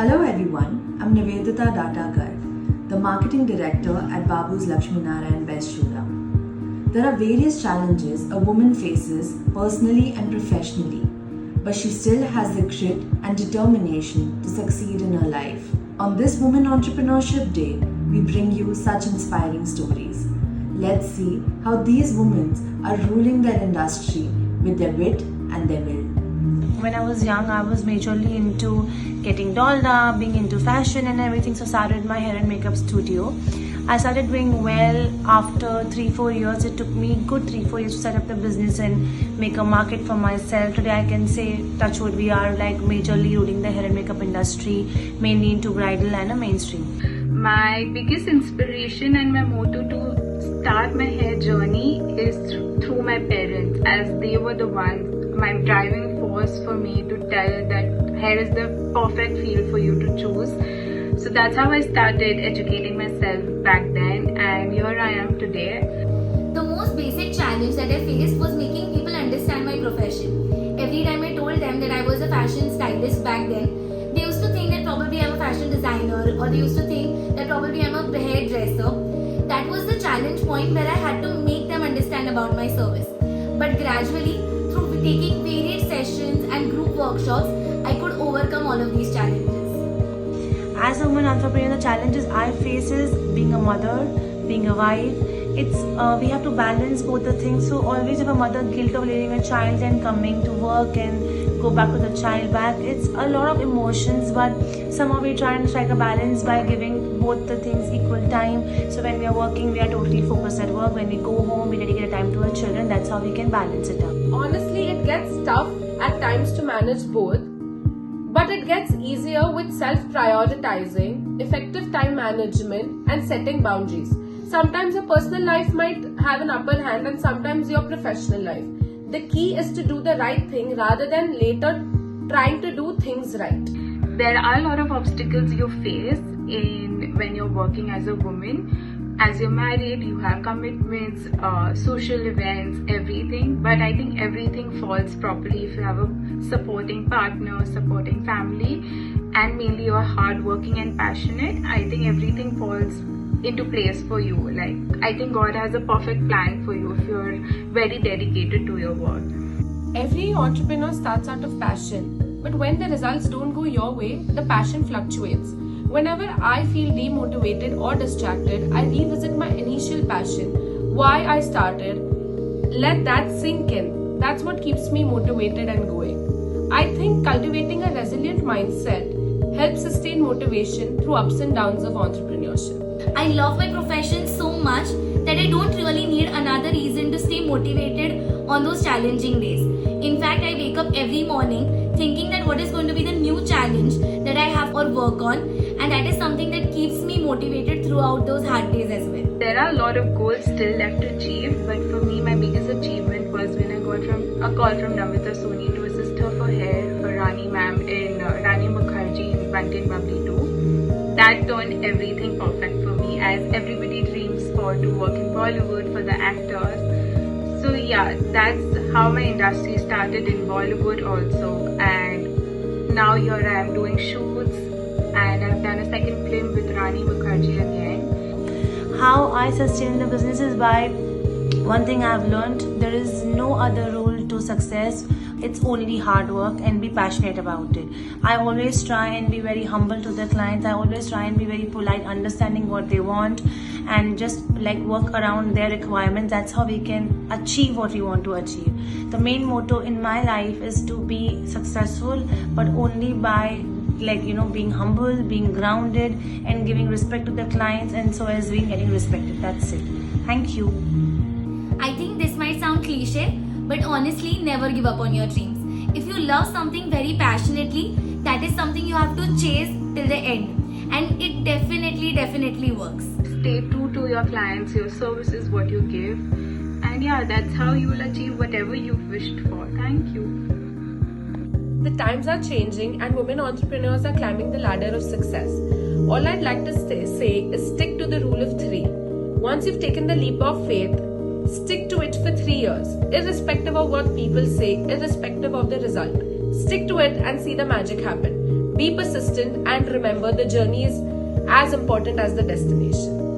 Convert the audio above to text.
Hello everyone, I'm Nivedita Datakar, the Marketing Director at Babus LaxmiNarayan Best Chiwda. There are various challenges a woman faces personally and professionally, but she still has the grit and determination to succeed in her life. On this Women Entrepreneurship Day, we bring you such inspiring stories. Let's see how these women are ruling their industry with their wit and their will. When I was young, I was majorly into getting dolled up, being into fashion and everything, so started my hair and makeup studio. I started doing well after 3-4 years. It took me good 3-4 years to set up the business and make a market for myself. Today I can say, touch wood, we are like majorly ruling the hair and makeup industry, mainly into bridal and a mainstream. My biggest inspiration and my motto to start my hair journey is through my parents, as they were the ones, my driving force for me to tell that hair is the perfect field for you to choose. So that's how I started educating myself back then, and here I am today. The most basic challenge that I faced was making people understand my profession. Every time I told them that I was a fashion stylist back then, they used to think that probably I'm a fashion designer, or they used to think that probably I'm a hairdresser. That was the challenge point where I had to make them understand about my service. But gradually, through taking varied sessions and group workshops, I could overcome all of these challenges. As a woman entrepreneur, the challenges I face is being a mother, being a wife. It's we have to balance both the things. So always have a mother guilt of leaving a child and coming to work and go back to the child back. It's a lot of emotions, but somehow we try and strike a balance by giving both the things equal time. So when we are working, we are totally focused at work. When we go home, we dedicate time to our children. That's how we can balance it out. Honestly, it gets tough at times to manage both, but it gets easier with self-prioritizing, effective time management, and setting boundaries. Sometimes your personal life might have an upper hand, and sometimes your professional life. The key is to do the right thing rather than later trying to do things right. There are a lot of obstacles you face when you're working as a woman. As you're married, you have commitments, social events, everything. But I think everything falls properly if you have a supporting partner, supporting family, and mainly you're hardworking and passionate. I think everything falls into place for you. Like, I think God has a perfect plan for you if you're very dedicated to your work. Every entrepreneur starts out of passion, but when the results don't go your way, the passion fluctuates. Whenever I feel demotivated or distracted, I revisit my initial passion, why I started. Let that sink in. That's what keeps me motivated and going. I think cultivating a resilient mindset helps sustain motivation through ups and downs of entrepreneurship. I love my profession so much that I don't really need another reason to stay motivated on those challenging days. In fact, I wake up every morning thinking that what is going to be the new challenge that I have or work on, and that is something that keeps me motivated throughout those hard days as well. There are a lot of goals still left to achieve, but for me, my biggest achievement was when I got a call from Namita Soni to assist her for hair for Rani ma'am in Rani Mukherjee in Bunty and Bubbly 2. That turned everything perfect for me, as everybody dreams to work in Bollywood for the actors. So yeah, that's how my industry started in Bollywood also, and now here I am doing shoots, and I've done a second film with Rani Mukherjee again. How I sustain the business is by one thing I've learned: there is no other rule to success. It's only hard work and be passionate about it. I always try and be very humble to the clients. I always try and be very polite, understanding what they want, and just like work around their requirements. That's how we can achieve what we want to achieve. The main motto in my life is to be successful, but only by being humble, being grounded, and giving respect to the clients, and so as being getting respected. That's it. Thank you. I think this might sound cliche, but honestly, never give up on your dreams. If you love something very passionately, that is something you have to chase till the end. And it definitely works. Stay true to your clients, your service is what you give. And yeah, that's how you will achieve whatever you've wished for. Thank you. The times are changing and women entrepreneurs are climbing the ladder of success. All I'd like to say is stick to the rule of 3. Once you've taken the leap of faith, stick to it for 3 years, irrespective of what people say, irrespective of the result. Stick to it and see the magic happen. be persistent, and remember the journey is as important as the destination.